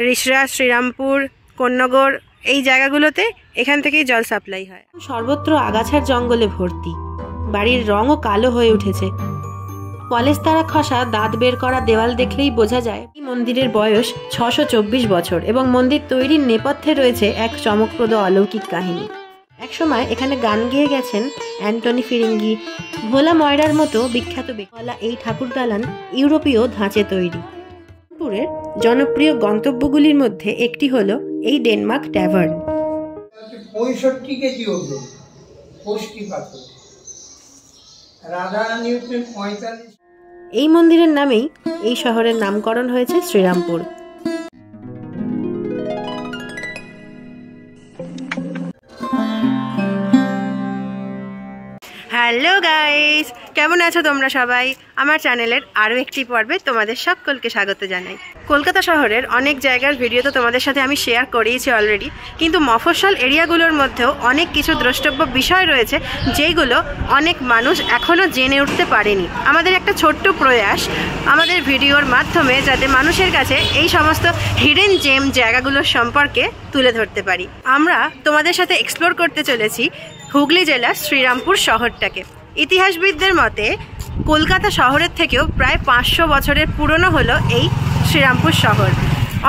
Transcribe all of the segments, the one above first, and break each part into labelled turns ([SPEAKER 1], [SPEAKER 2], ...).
[SPEAKER 1] রিষড়া, শ্রীরামপুর, কোন্নগর এই জায়গাগুলোতে এখান থেকেই জল সাপ্লাই হয়। সর্বত্র আগাছার জঙ্গলে ভর্তি, বাড়ির রঙও কালো হয়ে উঠেছে। পলেস্তারা খসা দাঁত বের করা দেওয়াল দেখলেই বোঝা যায় এই মন্দিরের বয়স 624 বছর এবং মন্দির তৈরির নেপথ্যে রয়েছে এক চমকপ্রদ অলৌকিক কাহিনী। একসময় এখানে গান গেয়ে গেছেন অ্যান্টনি ফিরিঙ্গি, ভোলা ময়রার মতো বিখ্যাত ব্যক্তিরা। এই ঠাকুর দালান ইউরোপীয় ধাঁচে তৈরি। পুরের জনপ্রিয় গন্তব্যগুলির মধ্যে একটি হলো এই ডেনমার্ক ট্যাভার্ন।
[SPEAKER 2] 65 কেজি ওজন, কোষ্টি পাথর, রাধারানী 45।
[SPEAKER 1] এই মন্দিরের নামেই এই শহরের নামকরণ হয়েছে শ্রীরামপুর। হ্যালো গাইস, কেমন আছো তোমরা সবাই? আমার চ্যানেলের আরও একটি পর্বে তোমাদের সকলকে স্বাগত জানাই। কলকাতা শহরের অনেক জায়গার ভিডিও তো তোমাদের সাথে আমি শেয়ার করেইছি অলরেডি, কিন্তু মফস্বল এরিয়াগুলোর মধ্যেও অনেক কিছু দ্রষ্টব্য বিষয় রয়েছে যেগুলো অনেক মানুষ এখনও জেনে উঠতে পারেনি। আমাদের একটা ছোট্ট প্রয়াস আমাদের ভিডিওর মাধ্যমে যাতে মানুষের কাছে এই সমস্ত হিডেন জেম জায়গাগুলোর সম্পর্কে তুলে ধরতে পারি। আমরা তোমাদের সাথে এক্সপ্লোর করতে চলেছি হুগলি জেলার শ্রীরামপুর শহরটাকে। ইতিহাসবিদদের মতে কলকাতা শহরের থেকেও প্রায় 500 বছরের পুরনো হলো এই শ্রীরামপুর শহর।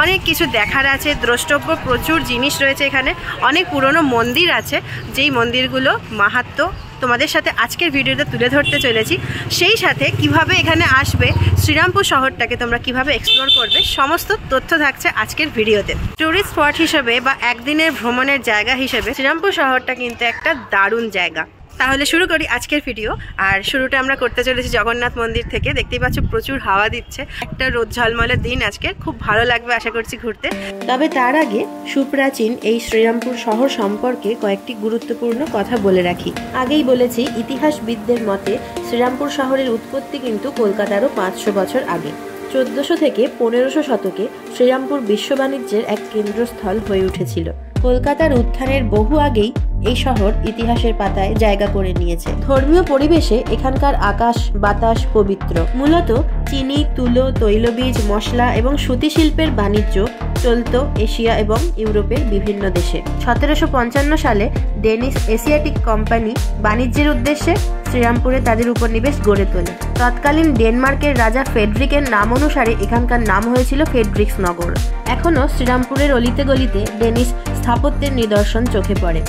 [SPEAKER 1] অনেক কিছু দেখার আছে, দ্রষ্টব্য প্রচুর জিনিস রয়েছে এখানে, অনেক পুরনো মন্দির আছে যেই মন্দিরগুলো মাহাত্ম্য তোমাদের সাথে আজকের ভিডিওতে তুলে ধরতে চলেছি। সেই সাথে কিভাবে এখানে আসবে, শ্রীরামপুর শহরটাকে তোমরা কিভাবে এক্সপ্লোর করবে, সমস্ত তথ্য থাকছে আজকের ভিডিওতে। ট্যুরিস্ট স্পট হিসেবে বা একদিনের ভ্রমণের জায়গা হিসেবে শ্রীরামপুর শহরটা কিন্তু একটা দারুণ জায়গা। তাহলে শুরু করি আজকের ভিডিও। আর শুরুটা আমরা করতে চলেছি জগন্নাথ মন্দির থেকে। দেখতেই পাচ্ছ প্রচুর হাওয়া দিচ্ছে, একটা রোদ ঝলমলের দিন আজকে, খুব ভালো লাগবে আশা করছি ঘুরতে। তবে তার আগে সুপ্রাচীন এই শ্রীরামপুর শহর সম্পর্কে কয়েকটি গুরুত্বপূর্ণ কথা বলে রাখি। আগেই বলেছি, ইতিহাসবিদদের মতে শ্রীরামপুর শহরের উৎপত্তি কিন্তু কলকাতারও 500 বছর আগে। 1400 থেকে 1500 শতকে শ্রীরামপুর বিশ্ব বাণিজ্যের এক কেন্দ্রস্থল হয়ে উঠেছিল। কলকাতার উত্থানের বহু আগেই এই শহর ইতিহাসের পাতায় জায়গা করে নিয়েছে। ধর্মীয় পরিবেশে এখানকার আকাশ বাতাস পবিত্র। মূলত চিনি, তুলো, তৈলবীজ, মশলা এবং সুতি শিল্পের বাণিজ্য চলত এশিয়া এবং ইউরোপের বিভিন্ন দেশে। 1755 সালে ডেনিশ এশিয়াটিক কোম্পানি বাণিজ্যের উদ্দেশ্যে শ্রীরামপুরে তাদের উপনিবেশ গড়ে তোলে। তৎকালীন ডেনমার্কের রাজা ফেডরিকের নাম অনুসারে এখানকার নাম হয়েছিল ফেডরিক্স নগর। এখনও শ্রীরামপুরের অলিতে গলিতে ডেনিশ স্থাপত্যের নিদর্শন চোখে পড়ে।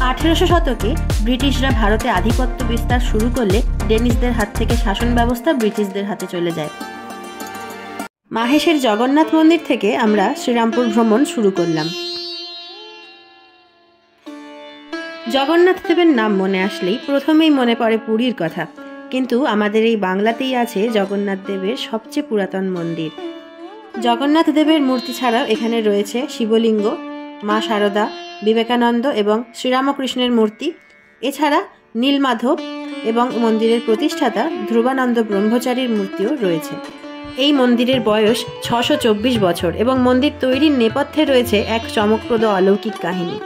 [SPEAKER 1] 1800 শতকে ব্রিটিশরা ভারতে আধিপত্য বিস্তার শুরু করলে ডেনিশদের হাত থেকে শাসন ব্যবস্থা ব্রিটিশদের হাতে চলে যায়। মাহেশের জগন্নাথ মন্দির থেকে আমরা শ্রীরামপুর ভ্রমণ শুরু করলাম। জগন্নাথ দেবের নাম মনে আসলেই প্রথমেই মনে পড়ে পুরীর কথা, কিন্তু আমাদের এই বাংলাতেই আছে জগন্নাথ দেবের সবচেয়ে পুরাতন মন্দির। জগন্নাথ দেবের মূর্তি ছাড়াও এখানে রয়েছে শিবলিঙ্গ, মা শারদা, বিবেকানন্দ এবং শ্রীরামকৃষ্ণের মূর্তি। এছাড়া নীলমাধব এবং মন্দিরের প্রতিষ্ঠাতা ধ্রুবানন্দ ব্রহ্মচারীর মূর্তিও রয়েছে। এই মন্দিরের বয়স 624 বছর এবং মন্দির তৈরির নেপথ্যে রয়েছে এক চমকপ্রদ অলৌকিক কাহিনী।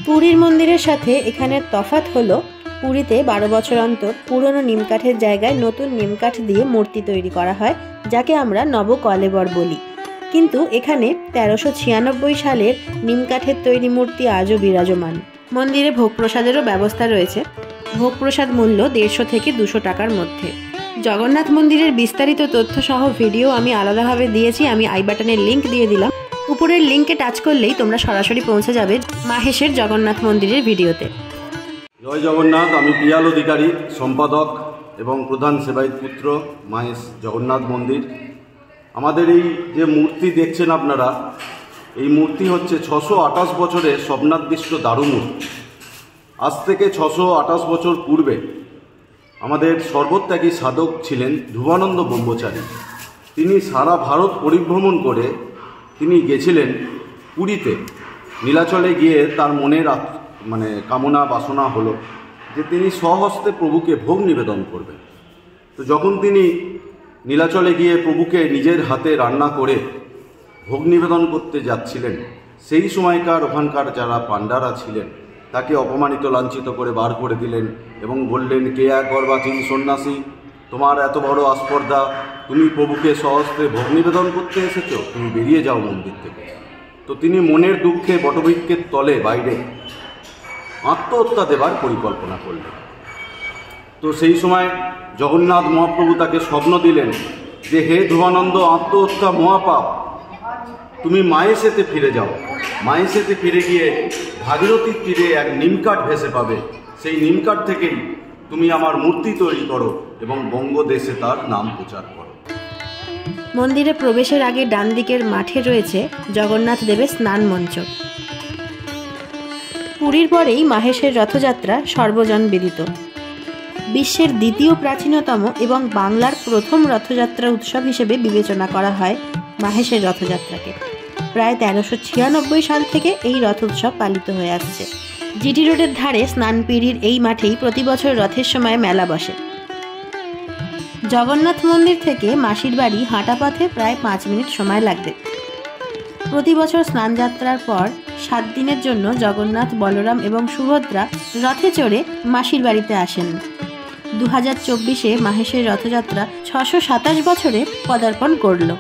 [SPEAKER 1] পুরীর মন্দিরের সাথে এখানের তফাৎ হলো, পুরীতে 12 বছর অন্তর পুরনো নিমকাঠের জায়গায় নতুন নিমকাঠ দিয়ে মূর্তি তৈরি করা হয়, যাকে আমরা নবকলেবর বলি। কিন্তু এখানে 1396 সালের নিমকাঠের তৈরি মূর্তি আজও বিরাজমান। মন্দিরে ভোগ প্রসাদেরও ব্যবস্থা রয়েছে। ভোগ প্রসাদ মূল্য 150 থেকে 200 টাকার মধ্যে। জগন্নাথ মন্দিরের বিস্তারিত তথ্য সহ ভিডিও আমি আলাদাভাবে দিয়েছি, আমি আই বাটনের লিঙ্ক দিয়ে দিলাম। উপরের লিঙ্কে টাচ করলেই তোমরা সরাসরি পৌঁছে যাবে মাহেশের জগন্নাথ মন্দিরের ভিডিওতে।
[SPEAKER 3] জয় জগন্নাথ। আমি পিয়াল অধিকারী, সম্পাদক এবং প্রধান সেবায়িত পুত্র, মাহেশ জগন্নাথ মন্দির। আমাদের এই যে মূর্তি দেখছেন আপনারা, এই মূর্তি হচ্ছে 628 বছরের স্বপ্নাদৃষ্ট দারু মূর্তি। আজ থেকে 628 বছর পূর্বে আমাদের সর্বত্যাগী সাধক ছিলেন ধ্রুবানন্দ ব্রহ্মচারী। তিনি সারা ভারত পরিভ্রমণ করে তিনি গেছিলেন পুরীতে। নীলাচলে গিয়ে তার মনের কামনা বাসনা হলো যে তিনি স্বহস্তে প্রভুকে ভোগ নিবেদন করবেন। তো যখন তিনি নীলাচলে গিয়ে প্রভুকে নিজের হাতে রান্না করে ভোগ নিবেদন করতে যাচ্ছিলেন, সেই সময়কার ওখানকার যারা পাণ্ডারা ছিলেন তাকে অপমানিত লাঞ্ছিত করে বার করে দিলেন এবং বললেন, কে এক গর্বাচীন সন্ন্যাসী তোমার এত বড় আস্পর্ধা, তুমি প্রভুকে সহস্তে ভোগ নিবেদন করতে এসেছো, তুমি বেরিয়ে যাও মন্দির থেকে। তো তিনি মনের দুঃখে বটবৃক্ষের তলে বাইরে আত্মহত্যা দেবার পরিকল্পনা করলেন। তো সেই সময় জগন্নাথ মহাপ্রভু তাকে স্বপ্ন দিলেন যে, হে ধ্রুবানন্দ, আত্মহত্যা মহাপাপ, তুমি মায়েসেতে ফিরে যাও। মায়েসেতে ফিরে গিয়ে ভাগীরথীর তীরে এক নিমকাঠ ভেসে পাবে, সেই নিমকাঠ থেকেই তুমি আমার মূর্তি তৈরি করো এবং বঙ্গদেশে তার নাম প্রচার করো।
[SPEAKER 1] মন্দিরে প্রবেশের আগে ডান দিকের মাঠে রয়েছে জগন্নাথ দেবের স্নান মঞ্চ। পুরীর পরেই মাহেশের রথযাত্রা সর্বজন বিদিত। বিশ্বের দ্বিতীয় প্রাচীনতম এবং বাংলার প্রথম রথযাত্রা উৎসব হিসেবে বিবেচনা করা হয় মাহেশের রথযাত্রাকে। প্রায় 1396 সাল থেকে এই রথ উৎসব পালিত হয়ে আসছে। জিটি রোডের ধারে স্নানপিড়ির এই মাঠেই প্রতি বছর রথের সময় মেলা বসে। জগন্নাথ মন্দির থেকে মাসির বাড়ি হাঁটা পথে প্রায় 5 মিনিট সময় লাগবে। প্রতি বছর স্নানযাত্রার পর 7 দিনের জন্য জগন্নাথ, বলরাম এবং সুভদ্রা রথে চড়ে মাসির বাড়িতে আসেন। 2024-এ মাহেশের রথযাত্রা 627 বছরে পদার্পণ করল।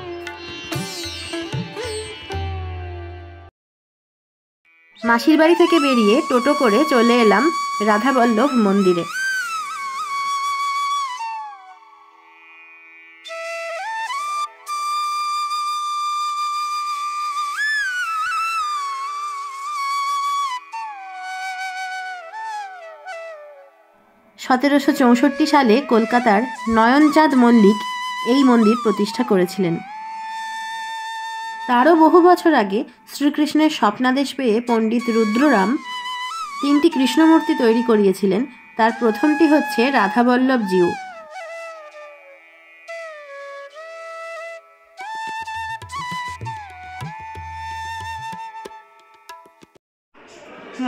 [SPEAKER 1] মাসির বাড়ি থেকে বেরিয়ে টোটো করে চলে এলাম রাধাবল্লভ মন্দিরে। (1764 সালে কলকাতার নয়নচাঁদ মল্লিক এই মন্দির প্রতিষ্ঠা করেছিলেন। তারও বহু বছর আগে শ্রীকৃষ্ণের স্বপ্নাদেশ পেয়ে পণ্ডিত রুদ্ররাম 3টি কৃষ্ণমূর্তি তৈরি করিয়েছিলেন। তার প্রথমটি হচ্ছে রাধাবল্লভ জিউ।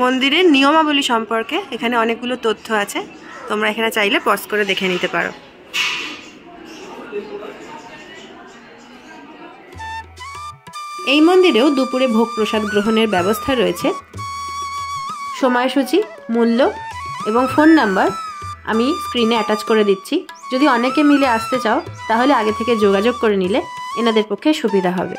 [SPEAKER 1] মন্দিরের নিয়মাবলী সম্পর্কে এখানে অনেকগুলো তথ্য আছে, তোমরা এখানে চাইলে পজ করে দেখে নিতে পারো। এই মন্দিরেও দুপুরে ভোগ প্রসাদ গ্রহণের ব্যবস্থা রয়েছে। সময়সূচি, মূল্য এবং ফোন নাম্বার আমি স্ক্রিনে অ্যাটাচ করে দিচ্ছি। যদি অনেকে মিলে আসতে চাও তাহলে আগে থেকে যোগাযোগ করে নিলে এনাদের পক্ষে সুবিধা হবে।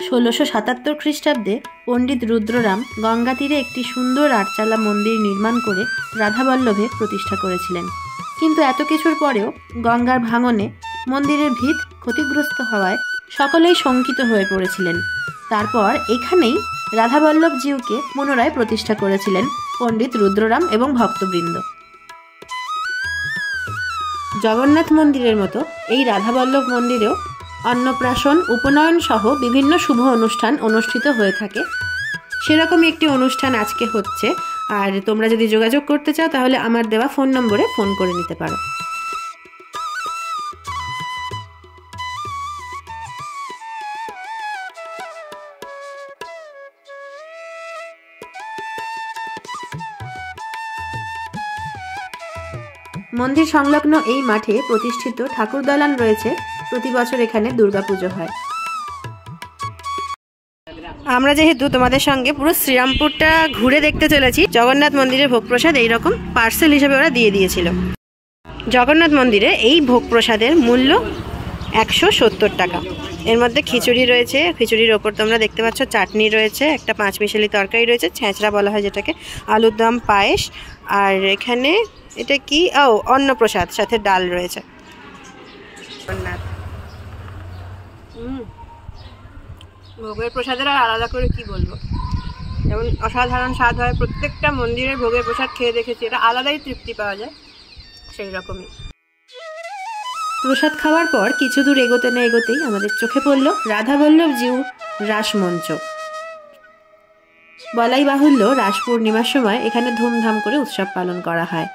[SPEAKER 1] (1677 খ্রিস্টাব্দে পণ্ডিত রুদ্ররাম গঙ্গা তীরে একটি সুন্দর আটচালা মন্দির নির্মাণ করে রাধাবল্লভের প্রতিষ্ঠা করেছিলেন। কিন্তু এত কিছুর পরেও গঙ্গার ভাঙনে মন্দিরের ভিত ক্ষতিগ্রস্ত হওয়ায় সকলেই শঙ্কিত হয়ে পড়েছিলেন। তারপর এখানেই রাধাবল্লভ জিউকে পুনরায় প্রতিষ্ঠা করেছিলেন পণ্ডিত রুদ্ররাম এবং ভক্তবৃন্দ। জগন্নাথ মন্দিরের মতো এই রাধাবল্লভ মন্দিরেও অন্নপ্রাশন, উপনয়ন সহ বিভিন্ন শুভ অনুষ্ঠান অনুষ্ঠিত হয়ে থাকে। সেরকমই একটি অনুষ্ঠান আজকে হচ্ছে। আর তোমরা যদি যোগাযোগ করতে চাও তাহলে আমার দেওয়া ফোন নম্বরে ফোন করে নিতে পারো। মন্দির সংলগ্ন এই মাঠে প্রতিষ্ঠিত ঠাকুর দালান রয়েছে। প্রতি বছর এখানে দুর্গাপুজো হয়। আমরা যেহেতু তোমাদের সঙ্গে পুরো শ্রীরামপুরটা ঘুরে দেখতে চলেছি, জগন্নাথ মন্দিরের ভোগ প্রসাদ এইরকম পার্সেল হিসেবে ওরা দিয়ে দিয়েছিল। জগন্নাথ মন্দিরে এই ভোগ প্রসাদের মূল্য 170 টাকা। এর মধ্যে খিচুড়ি রয়েছে, খিচুড়ির ওপর তোমরা দেখতে পাচ্ছ চাটনি রয়েছে, একটা 5 মিশালি তরকারি রয়েছে, ছেঁচড়া বলা হয় যেটাকে, আলুর দম, পায়েস, আর এখানে এটা কি অন্নপ্রসাদ, সাথে ডাল রয়েছে। ভোগের প্রসাদের আর আলাদা করে কি বলবো, যেমন অসাধারণ স্বাদ হয়। প্রত্যেকটা মন্দিরের ভোগের প্রসাদ খেয়ে দেখেছি, এটা আলাদাই তৃপ্তি পাওয়া যায়, সেই রকমই। প্রসাদ খাওয়ার পর কিছু দূর এগোতে না এগোতেই আমাদের চোখে পড়ল রাধাবল্লভ জিউ রাসমঞ্চ। বলাই বাহুল্য, রাস পূর্ণিমার সময় এখানে ধুমধাম করে উৎসব পালন করা হয়।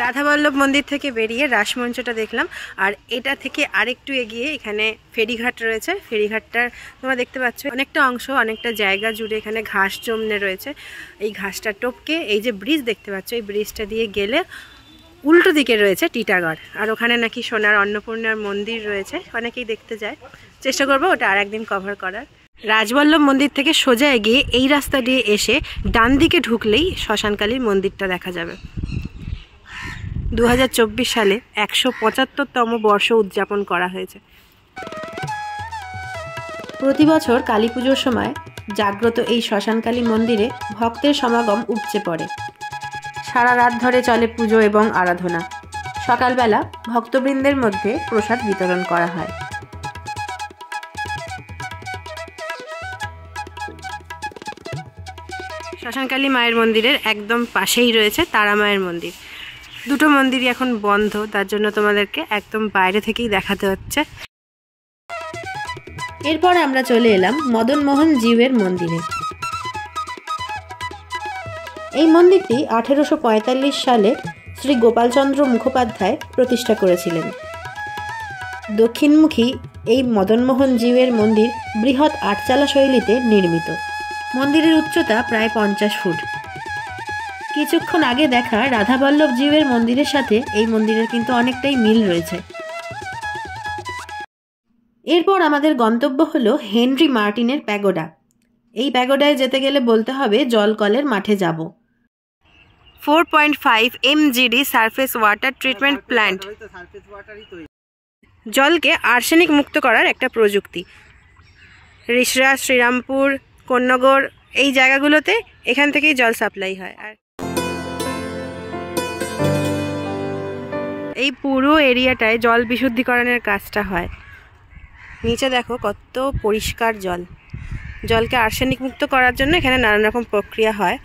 [SPEAKER 1] রাধাবল্লভ মন্দির থেকে বেরিয়ে রাসমঞ্চটা দেখলাম, আর এটা থেকে আরেকটু এগিয়ে এখানে ফেরিঘাট রয়েছে। ফেরিঘাটটার তোমরা দেখতে পাচ্ছ অনেকটা অংশ, অনেকটা জায়গা জুড়ে এখানে ঘাস জমনে রয়েছে। এই ঘাসটা টপকে এই যে ব্রিজ দেখতে পাচ্ছ, এই ব্রিজটা দিয়ে গেলে উল্টো দিকে রয়েছে টিটাগড়, আর ওখানে নাকি সোনার অন্নপূর্ণার মন্দির রয়েছে, অনেকেই দেখতে যায়। চেষ্টা করবো ওটা আর একদিন কভার করার। রাজবল্লভ মন্দির থেকে সোজা এগিয়ে এই রাস্তা দিয়ে এসে ডান দিকে ঢুকলেই শ্মশানকালীর মন্দিরটা দেখা যাবে। 2024 সালে 175তম বর্ষ উদযাপন করা হয়েছে। প্রতি বছর কালী পুজোর সময় জাগ্রত এই শ্মশানকালী মন্দিরে ভক্তের সমাগম উপচে পড়ে। সারা রাত ধরে চলে পুজো এবং আরাধনা। সকালবেলা ভক্তবৃন্দের মধ্যে প্রসাদ বিতরণ করা হয়। শ্মশানকালী মায়ের মন্দিরের একদম পাশেই রয়েছে তারা মায়ের মন্দির। দুটো মন্দিরই এখন বন্ধ, তার জন্য তোমাদেরকে একদম বাইরে থেকেই দেখাতে হচ্ছে। এরপর আমরা চলে এলাম মদন মোহন জিউয়ের মন্দিরে। এই মন্দিরটি 1845 সালে শ্রী গোপালচন্দ্র মুখোপাধ্যায় প্রতিষ্ঠা করেছিলেন। দক্ষিণমুখী এই মদনমোহন জিউয়ের মন্দির বৃহৎ আটচালা শৈলীতে নির্মিত। মন্দিরের উচ্চতা প্রায় 50 ফুট। কিছুক্ষণ আগে দেখা রাধাবল্লভ জিউয়ের মন্দিরের সাথে এই মন্দিরের কিন্তু অনেকটাই মিল রয়েছে। এরপর আমাদের গন্তব্য হলো হেনরি মার্টিনের প্যাগোডা। এই প্যাগোডায় যেতে গেলে বলতে হবে জলকলের মাঠে যাব। 4.5 mgd surface water treatment plant, জলকে আর্সেনিক মুক্ত করার একটা প্রযুক্তি। রিষড়া, শ্রীরামপুর, কোন্নগর এই জায়গাগুলোতে এখান থেকেই জল সাপ্লাই হয়। আর এই পুরো এরিয়াটায় জল বিশুদ্ধিকরণের কাজটা হয়। নিচে দেখো কত পরিষ্কার জল। জলকে আর্সেনিক মুক্ত করার জন্য এখানে নানান রকম প্রক্রিয়া হয়।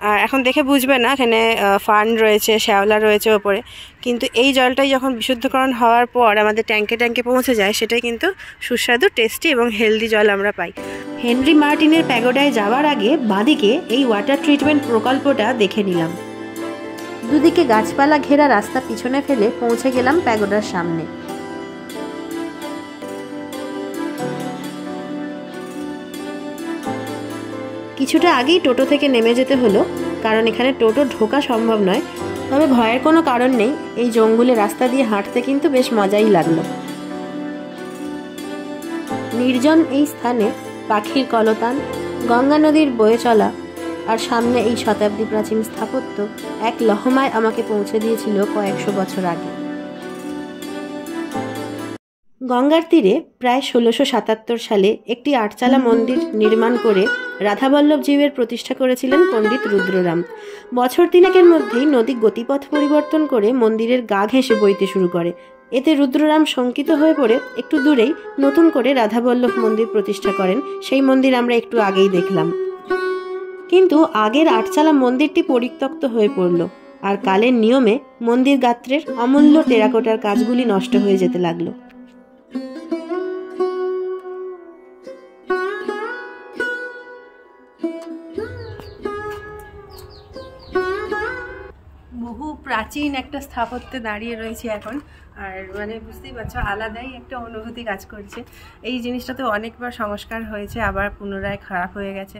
[SPEAKER 1] আর এখন দেখে বুঝবে না, এখানে ফার্ন রয়েছে, শ্যাওলা রয়েছে ওপরে, কিন্তু এই জলটাই যখন বিশুদ্ধকরণ হওয়ার পর আমাদের ট্যাঙ্কে ট্যাঙ্কে পৌঁছে যায়, সেটাই কিন্তু সুস্বাদু, টেস্টি এবং হেলদি জল আমরা পাই। হেনরি মার্টিনের প্যাগোডায় যাওয়ার আগে বাঁদিকে এই ওয়াটার ট্রিটমেন্ট প্রকল্পটা দেখে নিলাম। দুদিকে গাছপালা ঘেরা রাস্তা পিছনে ফেলে পৌঁছে গেলাম প্যাগোডার সামনে। কিছুটা আগেই টোটো থেকে নেমে যেতে হলো, কারণ এখানে টোটো ঢোকা সম্ভব নয়। তবে ভয়ের কোনো কারণ নেই, এই জঙ্গলে রাস্তা দিয়ে হাঁটতে কিন্তু বেশ মজাই লাগলো। নির্জন এই স্থানে পাখির কলতান, গঙ্গা নদীর বয়ে চলা আর সামনে এই শতাব্দী প্রাচীন স্থাপত্য এক লহমায় আমাকে পৌঁছে দিয়েছিল কয়েকশো বছর আগে। গঙ্গার তীরে প্রায় 1677 সালে একটি আটচালা মন্দির নির্মাণ করে রাধাবল্লভ জিউয়ের প্রতিষ্ঠা করেছিলেন পণ্ডিত রুদ্ররাম। বছর তিনেকের মধ্যেই নদী গতিপথ পরিবর্তন করে মন্দিরের গা ঘেঁষে বইতে শুরু করে। এতে রুদ্ররাম শঙ্কিত হয়ে পড়ে একটু দূরেই নতুন করে রাধাবল্লভ মন্দির প্রতিষ্ঠা করেন। সেই মন্দির আমরা একটু আগেই দেখলাম। কিন্তু আগের আটচালা মন্দিরটি পরিত্যক্ত হয়ে পড়ল, আর কালের নিয়মে মন্দির গাত্রের অমূল্য টেরাকোটার কাজগুলি নষ্ট হয়ে যেতে লাগলো। বহু প্রাচীন একটা স্থাপত্যে দাঁড়িয়ে রয়েছে এখন, আর মানে বুঝতেই পারছো আলাদাই একটা অনুভূতি কাজ করছে। এই জিনিসটা তো অনেকবার সংস্কার হয়েছে, আবার পুনরায় খারাপ হয়ে গেছে।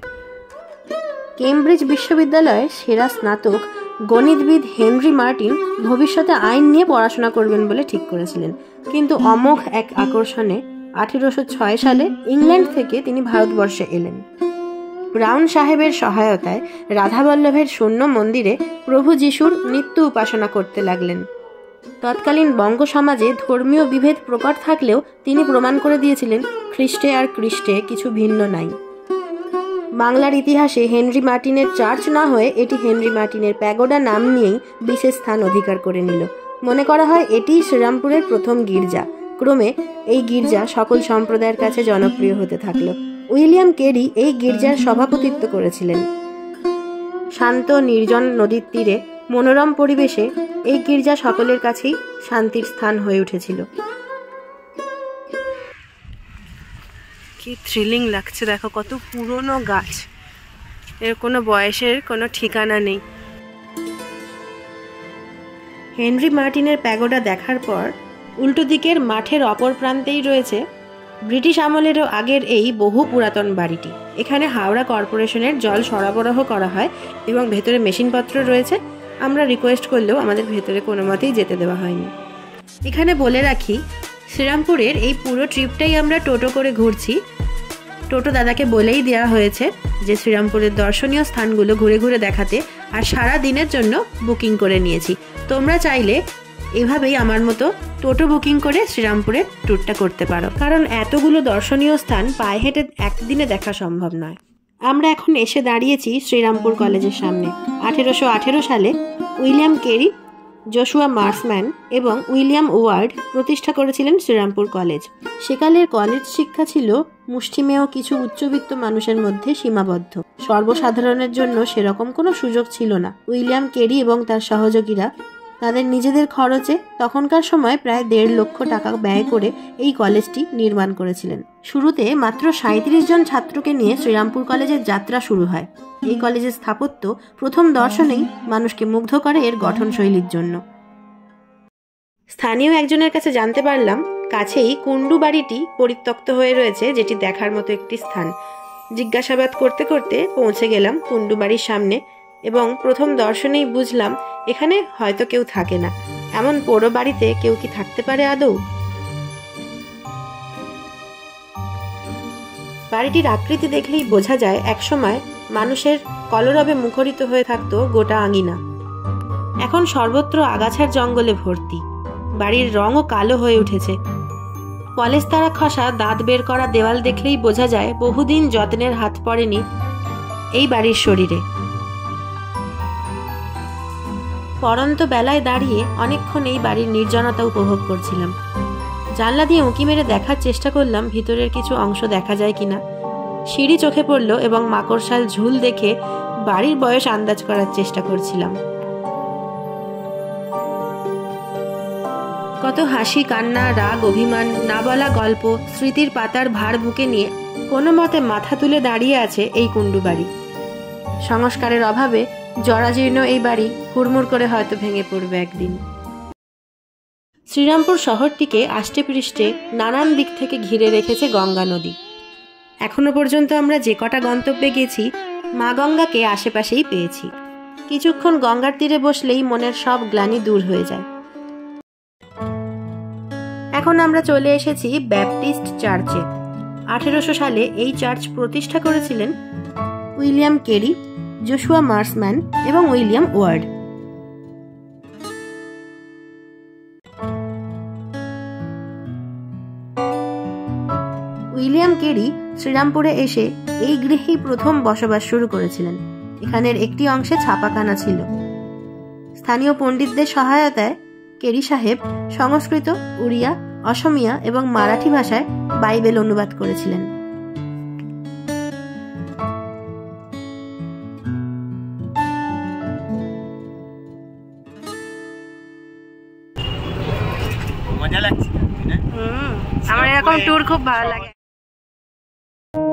[SPEAKER 1] কেমব্রিজ বিশ্ববিদ্যালয়ের সেরা স্নাতক গণিতবিদ হেনরি মার্টিন ভবিষ্যতে আইন নিয়ে পড়াশোনা করবেন বলে ঠিক করেছিলেন, কিন্তু অমোঘ এক আকর্ষণে 1806 সালে ইংল্যান্ড থেকে তিনি ভারতবর্ষে এলেন। ব্রাউন সাহেবের সহায়তায় রাধাবল্লভের শূন্য মন্দিরে প্রভু যিশুর নিত্য উপাসনা করতে লাগলেন। তৎকালীন বঙ্গ সমাজে ধর্মীয় বিভেদ প্রকট থাকলেও তিনি প্রমাণ করে দিয়েছিলেন খ্রিস্টে আর কৃষ্টে কিছু ভিন্ন নাই। বাংলার ইতিহাসে হেনরি মার্টিনের চার্চ না হয়ে এটি হেনরি মার্টিনের প্যাগোডা নাম নিয়েই বিশেষ স্থান অধিকার করে নিল। মনে করা হয় এটিই শ্রীরামপুরের প্রথম গির্জা। ক্রমে এই গির্জা সকল সম্প্রদায়ের কাছে জনপ্রিয় হতে থাকলো। উইলিয়াম কেরি এই গির্জার সভাপতিত্ব করেছিলেন। শান্ত নির্জন নদীর তীরে মনোরম পরিবেশে এই গির্জা সকলের কাছেই শান্তির স্থান হয়ে উঠেছিল। কি থ্রিলিং লাগছে, দেখো কত পুরনো গাছ, এর কোনো বয়সের কোনো ঠিকানা নেই। হেনরি মার্টিনের প্যাগোডা দেখার পর উল্টো দিকের মাঠের অপর প্রান্তেই রয়েছে ব্রিটিশ আমলেরও আগের এই বহু পুরাতন বাড়িটি। এখানে হাওড়া কর্পোরেশনের জল সরবরাহ করা হয় এবং ভেতরে মেশিনপত্র রয়েছে। আমরা রিকোয়েস্ট করলেও আমাদের ভেতরে কোনো মতেই যেতে দেওয়া হয়নি। এখানে বলে রাখি, শ্রীরামপুরের এই পুরো ট্রিপটাই আমরা টোটো করে ঘুরছি। টোটো দাদাকে বলেই দেওয়া হয়েছে যে শ্রীরামপুরের দর্শনীয় স্থানগুলো ঘুরে ঘুরে দেখাতে, আর সারা দিনের জন্য বুকিং করে নিয়েছি। তোমরা চাইলে এভাবেই আমার মতো টোটো বুকিং করে শ্রীরামপুরের ট্যুরটা করতে পারো, কারণ এতগুলো দর্শনীয় স্থান পায়ে হেঁটে একদিনে দেখা সম্ভব নয়। আমরা এখন এসে দাঁড়িয়েছি শ্রীরামপুর কলেজের সামনে। 1818 সালে উইলিয়াম কেরি, জোশুয়া মার্সম্যান এবং উইলিয়াম ওয়ার্ড প্রতিষ্ঠা করেছিলেন শ্রীরামপুর কলেজ। সেকালের কলেজ শিক্ষা ছিল মুষ্টিমেয় কিছু উচ্চবিত্ত মানুষের মধ্যে সীমাবদ্ধ। সর্বসাধারণের জন্য সেরকম কোনো সুযোগ ছিল না। উইলিয়াম কেরি এবং তার সহযোগীরা তাদের নিজেদের খরচে তখনকার সময় প্রায় 1.5 লক্ষ টাকা ব্যয় করে এই কলেজটি নির্মাণ করেছিলেন। শুরুতে মাত্র 37 জন ছাত্রকে নিয়ে শ্রীরামপুর কলেজের যাত্রা শুরু হয়। এই কলেজের স্থাপত্য প্রথম দর্শনেই মানুষকে মুগ্ধ করে এর গঠনশৈলীর জন্য। স্থানীয় একজনের কাছে জানতে পারলাম কাছেই কুণ্ডু বাড়িটি পরিত্যক্ত হয়ে রয়েছে, যেটি দেখার মতো একটি স্থান। জিজ্ঞাসাবাদ করতে করতে পৌঁছে গেলাম কুণ্ডু বাড়ির সামনে এবং প্রথম দর্শনেই বুঝলাম এখানে হয়তো কেউ থাকে না। এমন পোড়ো বাড়িতে কেউ কি থাকতে পারে আদৌ? বাড়িটির আকৃতি দেখলেই বোঝা যায় একসময় মানুষের কলরবে মুখরিত হয়ে থাকতো গোটা আঙিনা। এখন সর্বত্র আগাছার জঙ্গলে ভর্তি। বাড়ির রঙও কালো হয়ে উঠেছে। পলেস্তারা খসা দাঁত বের করা দেওয়াল দেখলেই বোঝা যায় বহুদিন যত্নের হাত পড়েনি এই বাড়ির শরীরে। পরন্ত বেলায় দাঁড়িয়ে অনেকক্ষণ এই বাড়ির নির্জনতা উপভোগ করছিলাম। জানলা দিয়ে উঁকি মেরে দেখার চেষ্টা করলাম ভিতরের কিছু অংশ দেখা যায় কিনা। সিঁড়ি চোখে পড়ল এবং মাকড়সাল ঝুল দেখে বাড়ির বয়স আন্দাজ করার চেষ্টা করছিলাম। কত হাসি, কান্না, রাগ, অভিমান, না বলা গল্প, স্মৃতির পাতার ভার বুকে নিয়ে কোনো মতে মাথা তুলে দাঁড়িয়ে আছে এই কুণ্ডু বাড়ি। সংস্কারের অভাবে জরাজীর্ণ এই বাড়ি হুড়মুড় করে হয়তো ভেঙে পড়বে একদিন। শ্রীরামপুর শহরটিকে আষ্টেপৃষ্ঠে নানান দিক থেকে ঘিরে রেখেছে গঙ্গা নদী। এখনো পর্যন্ত আমরা যে কটা গন্তব্যে গেছি মা গঙ্গাকে আশেপাশেই পেয়েছি। কিছুক্ষণ গঙ্গার তীরে বসলেই মনের সব গ্লানি দূর হয়ে যায়। এখন আমরা চলে এসেছি ব্যাপটিস্ট চার্চে। 1800 সালে এই চার্চ প্রতিষ্ঠা করেছিলেন উইলিয়াম কেরি, জোশুয়া মার্সম্যান এবং উইলিয়াম ওয়ার্ড। উইলিয়াম কেরি শ্রীরামপুরে এসে এই গৃহেই প্রথম বসবাস শুরু করেছিলেন। এখানের একটি অংশে ছাপাখানা ছিল। স্থানীয় পণ্ডিতদের সহায়তায় কেরি সাহেব সংস্কৃত, উড়িয়া, অসমিয়া এবং মারাঠি ভাষায় বাইবেল অনুবাদ করেছিলেন।
[SPEAKER 4] মজা লাগছে।
[SPEAKER 1] আমার এরকম ট্যুর খুব ভালো লাগে।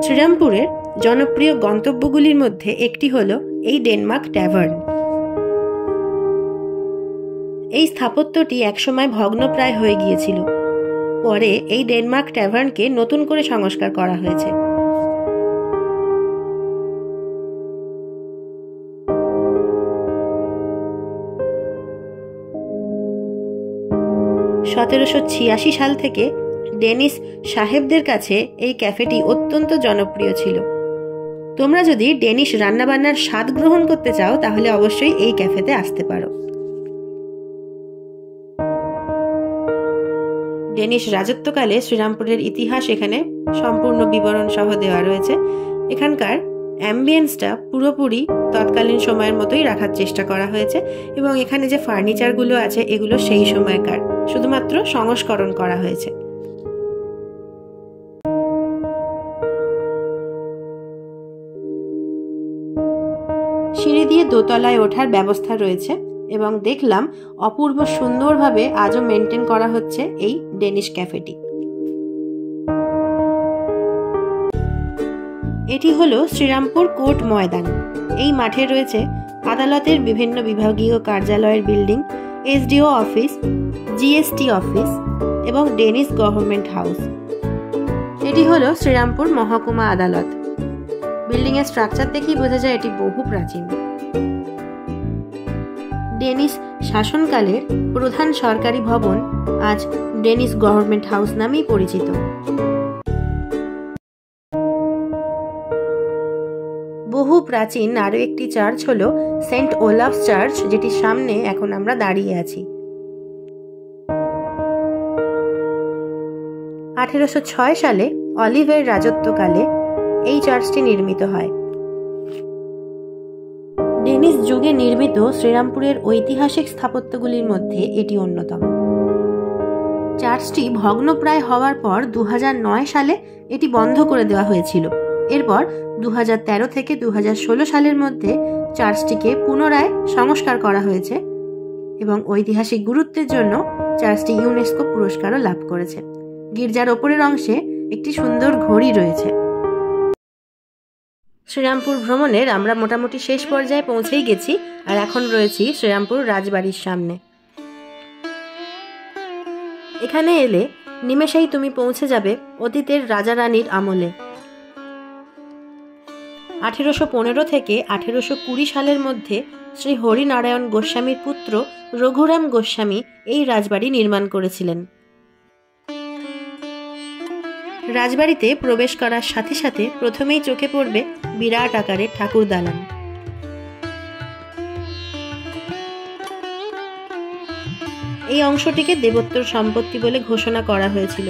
[SPEAKER 1] শ্রীরামপুরের জনপ্রিয় গন্তব্যগুলির মধ্যে একটি হলো এই ডেনমার্ক ট্যাভার্ন। এই স্থাপত্যটি একসময় ভগ্নপ্রায় হয়ে গিয়েছিল। পরে এই ডেনমার্ক ট্যাভার্নকে নতুন করে সংস্কার করা হয়েছে। (1786 সাল থেকে ডেনিশ সাহেবদের কাছে এই ক্যাফেটি অত্যন্ত জনপ্রিয় ছিল। তোমরা যদি ডেনিশ রান্নাবান্নার স্বাদ গ্রহণ করতে চাও তাহলে অবশ্যই এই ক্যাফেতে আসতে পারো। ডেনিশ রাজত্বকালে শ্রীরামপুরের ইতিহাস এখানে সম্পূর্ণ বিবরণ সহ দেওয়া রয়েছে। এখানকার অ্যাম্বিয়েন্সটা পুরোপুরি তৎকালীন সময়ের মতোই রাখার চেষ্টা করা হয়েছে এবং এখানে যে ফার্নিচারগুলো আছে এগুলো সেই সময়কার, শুধুমাত্র সংস্করণ করা হয়েছে। সিঁড়ি দিয়ে দোতলায় ওঠার ব্যবস্থা রয়েছে এবং দেখলাম অপূর্ব সুন্দরভাবে আজও মেনটেন করা হচ্ছে এই ডেনিশ ক্যাফেটি। এটি হলো শ্রীরামপুর কোর্ট ময়দান। এই মাঠে রয়েছে আদালতের বিভিন্ন বিভাগীয় কার্যালয়ের building. SDO office, GST office এবং ডেনিস গভর্নমেন্ট হাউস। এটি হলো শ্রীরামপুর মহকুমা আদালত। বিল্ডিংয়ের স্ট্রাকচার দেখেই বোঝা যায় এটি বহু প্রাচীন। ডেনিস শাসনকালের প্রধান সরকারি ভবন আজ ডেনিস গভর্নমেন্ট হাউস নামেই পরিচিত। বহু প্রাচীন আরও একটি চার্চ হলো সেন্ট ওলাফস চার্চ, যেটির সামনে এখন আমরা দাঁড়িয়ে আছি। 1806 সালে অলিভের রাজত্বকালে এই চার্চটি নির্মিত হয়। ডেনিস যুগে নির্মিত শ্রীরামপুরের ঐতিহাসিক স্থাপত্যগুলির মধ্যে এটি অন্যতম। চার্চটি ভগ্নপ্রায় হওয়ার পর 2009 সালে এটি বন্ধ করে দেওয়া হয়েছিল। এরপর 2013 থেকে 2016 সালের মধ্যে চার্চটিকে পুনরায় সংস্কার করা হয়েছে এবং ঐতিহাসিক গুরুত্বের জন্য চার্চটি ইউনেস্কো পুরস্কারও লাভ করেছে। গির্জার ওপরের অংশে একটি সুন্দর ঘড়ি রয়েছে। শ্রীরামপুর ভ্রমণের আমরা মোটামুটি শেষ পর্যায়ে পৌঁছেই গেছি আর এখন রয়েছি শ্রীরামপুর রাজবাড়ির সামনে। এখানে এলে নিমেষেই তুমি পৌঁছে যাবে অতীতের রাজা রানীর আমলে। 1815 থেকে 1820 সালের মধ্যে শ্রী হরিনারায়ণ গোস্বামীর পুত্র রঘুরাম গোস্বামী এই রাজবাড়ি নির্মাণ করেছিলেন। রাজবাড়িতে প্রবেশ করার সাথে সাথে প্রথমেই চোখে পড়বে বিরাট আকারের ঠাকুর দালান। এই অংশটিকে দেবোত্তর সম্পত্তি বলে ঘোষণা করা হয়েছিল।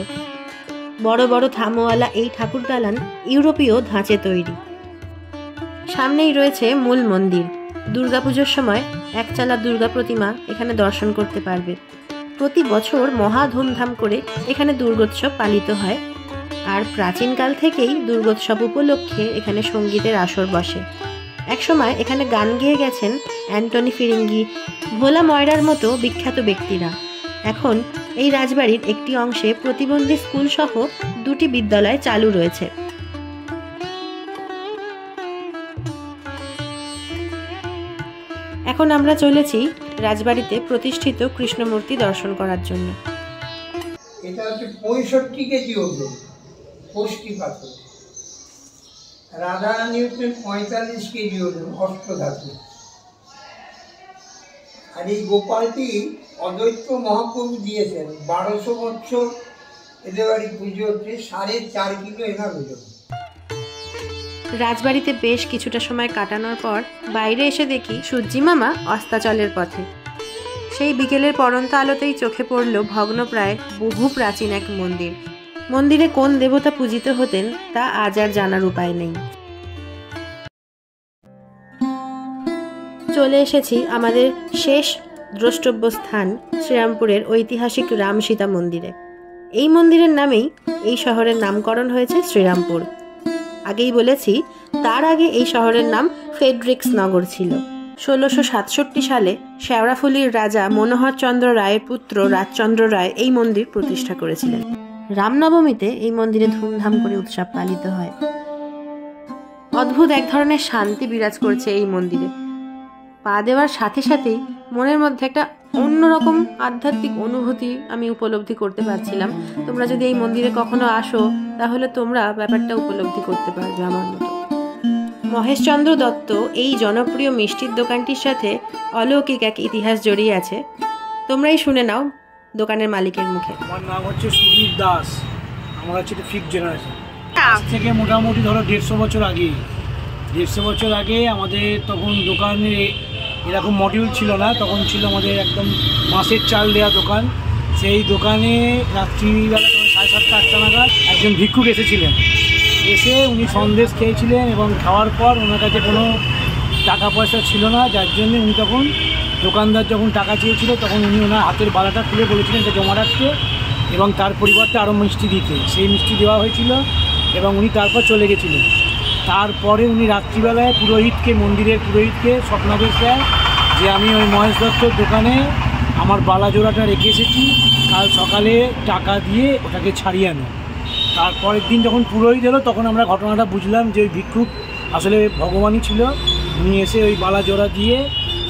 [SPEAKER 1] বড় বড় থামওয়ালা এই ঠাকুর দালান ইউরোপীয় ধাঁচে তৈরি। সামনেই রয়েছে মূল মন্দির। দুর্গাপুজোর সময় একচালা দুর্গা প্রতিমা এখানে দর্শন করতে পারবে। প্রতি বছর মহা ধুমধাম করে এখানে দুর্গোৎসব পালিত হয় আর প্রাচীনকাল থেকেই দুর্গোৎসব উপলক্ষে এখানে সঙ্গীতের আসর বসে। একসময় এখানে গান গেয়ে গেছেন অ্যান্টনি ফিরিঙ্গি, ভোলা ময়রার মতো বিখ্যাত ব্যক্তিরা। এখন এই রাজবাড়ির একটি অংশে প্রতিবন্ধী স্কুল সহ 2টি বিদ্যালয় চালু রয়েছে। এখন আমরা চলেছি রাজবাড়িতে প্রতিষ্ঠিত কৃষ্ণমূর্তি দর্শন করার জন্য।
[SPEAKER 2] এটা হচ্ছে 65 কেজি ওজন কোষ্ঠী পাথর। রাধারানী হচ্ছে 45 কেজি ওজন অষ্টধাতু। আর এই গোপালটি অদ্বৈত মহাপ্রভু দিয়েছেন। 1200 বছর এদের বাড়ি পুজো হচ্ছে, 4.5 কিলো এনার ওজন।
[SPEAKER 1] রাজবাড়িতে বেশ কিছুটা সময় কাটানোর পর বাইরে এসে দেখি সূর্যি মামা অস্তাচলের পথে। সেই বিকেলের পড়ন্ত আলোতেই চোখে পড়ল ভগ্নপ্রায় বহু প্রাচীন এক মন্দির। মন্দিরে কোন দেবতা পূজিত হতেন তা আজ আর জানার উপায় নেই। চলে এসেছি আমাদের শেষ দ্রষ্টব্য স্থান শ্রীরামপুরের ঐতিহাসিক রাম সীতা মন্দিরে। এই মন্দিরের নামেই এই শহরের নামকরণ হয়েছে শ্রীরামপুর। আগেই বলেছি, তার আগে এই শহরের নাম ফেডরিক্স নগর ছিল। 1667 সালে শেওড়াফুলির রাজা মনোহর চন্দ্র রায়ের পুত্র রাজচন্দ্র রায় এই মন্দির প্রতিষ্ঠা করেছিলেন। রামনবমীতে এই মন্দিরে ধুমধাম করে উৎসব পালিত হয়। অদ্ভুত এক ধরনের শান্তি বিরাজ করছে এই মন্দিরে। পা দেওয়ার সাথে সাথেই মনের মধ্যে একটা অন্যরকম আধ্যাত্মিক অনুভূতি আমি উপলব্ধি করতে পারছিলাম। তোমরা যদি এই মন্দিরে কখনো আসো তাহলে তোমরা ব্যাপারটা উপলব্ধি করতে পারবে আমার মতো। মহেশচন্দ্র দত্ত এই জনপ্রিয় মিষ্টির দোকানটির সাথে অলৌকিক এক ইতিহাস জড়িয়ে আছে। তোমরাই শুনে নাও দোকানের মালিকের মুখে।
[SPEAKER 5] আমার নাম হচ্ছে সুবীর দাস। আমরা হচ্ছে ফিফথ জেনারেশন। আজ থেকে মোটামুটি ধরো 150 বছর আগে, 150 বছর আগে আমাদের তখন দোকানে এরকম মডিউল ছিল না। তখন ছিল আমাদের একদম মাসের চাল দেওয়া দোকান। সেই দোকানে রাত্রিবেলা তখন 7:30-8টা নাগাদ একজন ভিক্ষুক এসেছিলেন। এসে উনি সন্দেশ খেয়েছিলেন এবং খাওয়ার পর ওনার কাছে কোনো টাকা পয়সা ছিল না, যার জন্য উনি তখন দোকানদার যখন টাকা চেয়েছিল তখন উনি ওনার হাতের বালাটা খুলে বলেছিলেন এটা জমা রাখতে এবং তার পরিবর্তে আরও মিষ্টি দিতে। সেই মিষ্টি দেওয়া হয়েছিল এবং উনি তারপর চলে গেছিলেন। তারপরে উনি রাত্রিবেলায় পুরোহিতকে, মন্দিরের পুরোহিতকে স্বপ্নাদেশ দেয় যে আমি ওই মহেশ দত্তর দোকানে আমার বালা জোড়াটা রেখে এসেছি, কাল সকালে টাকা দিয়ে ওটাকে ছাড়িয়ে আনো। তারপরের দিন যখন পুরোহিত এলো তখন আমরা ঘটনাটা বুঝলাম যে ওই ভিক্ষুক আসলে ভগবানই ছিল। উনি এসে ওই বালা জোড়া দিয়ে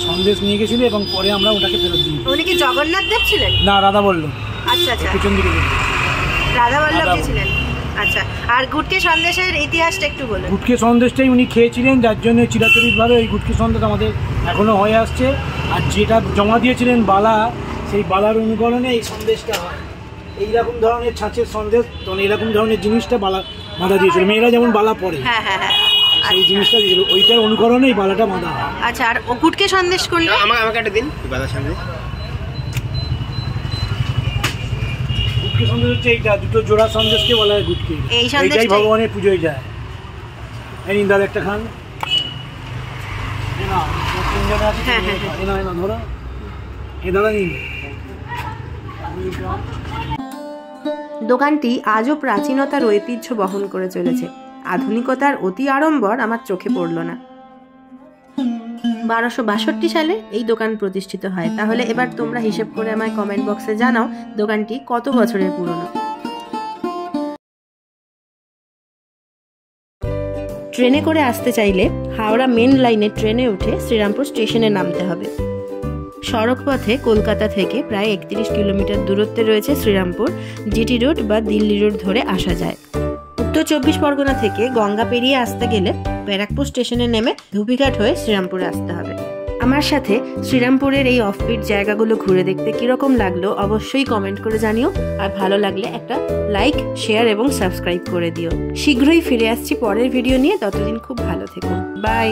[SPEAKER 5] সন্দেশ নিয়ে গেছিল এবং পরে আমরা ওটাকে ফেরত দিই।
[SPEAKER 1] উনি কি জগন্নাথ দেব ছিলেন?
[SPEAKER 5] না, রাধা বললো।
[SPEAKER 1] আচ্ছা আচ্ছা,
[SPEAKER 5] পিছন দিকে
[SPEAKER 1] রাধা বল্লভ ছিলেন। আচ্ছা, আর গুটকে সন্দেশের ইতিহাসটা একটু বলুন।
[SPEAKER 5] গুটকে সন্দেশটাই উনি খেয়েছিলেন, যার জন্য চিরাচরিতভাবে ওই গুটকে সন্দেশ আমাদের এখনও হয়ে আসছে। আর যেটা জমা দিয়েছিলেন বালা, সেই বালার অনুকরণে এই সন্দেশটা হয়। এইরকম ধরনের ছাঁচের সন্দেশ, তখন এইরকম ধরনের জিনিসটা বাঁধা দিয়েছিল। মেয়েরা যেমন বালা পরে,
[SPEAKER 1] হ্যাঁ হ্যাঁ হ্যাঁ,
[SPEAKER 5] সেই জিনিসটা দিয়েছিল, ওইটার অনুকরণে এই বালাটা বাঁধা হয়।
[SPEAKER 1] আচ্ছা, আর ও গুটকে সন্দেশ করলে
[SPEAKER 4] আমাকে একটা দিন বাদার সামনে।
[SPEAKER 5] গুটকে সন্দেশ হচ্ছে এইটা, দুটো জোড়া সন্দেশকে বলা হয় গুটকে। এইটাই ভগবানের পুজোয় যায়। এই নিন দাদা একটা খান।
[SPEAKER 1] হ্যাঁ হ্যাঁ,
[SPEAKER 5] ধরো এই দাদা নিন।
[SPEAKER 1] দোকানটি আজও প্রাচীনতার ঐতিহ্য বহন করে চলেছে। আধুনিকতার অতি আড়ম্বর আমার চোখে পড়ল না। 1262 সালে এই দোকান প্রতিষ্ঠিত হয়। তাহলে এবার তোমরা হিসেব করে আমায় কমেন্ট বক্সে জানাও দোকানটি কত বছরের পুরনো। ট্রেনে করে আসতে চাইলে হাওড়া মেন লাইনের ট্রেনে উঠে শ্রীরামপুর স্টেশনে নামতে হবে। সড়ক পথে কলকাতা থেকে প্রায় 31 কিলোমিটার দূরত্বে রয়েছে শ্রীরামপুর। জিটি রোড বা দিল্লি রোড ধরে আসা যায়। উত্তর 24 পরগনা থেকে গঙ্গা পেরিয়ে আসতে গেলে ব্যারাকপুর স্টেশনে নেমে ধুপিঘাট হয়ে শ্রীরামপুরে আসতে হবে। আমার সাথে শ্রীরামপুরের এই অফবিট জায়গাগুলো ঘুরে দেখতে কিরকম লাগলো অবশ্যই কমেন্ট করে জানিও। আর ভালো লাগলে একটা লাইক, শেয়ার এবং সাবস্ক্রাইব করে দিও। শীঘ্রই ফিরে আসছি পরের ভিডিও নিয়ে। ততদিন খুব ভালো থেকো। বাই।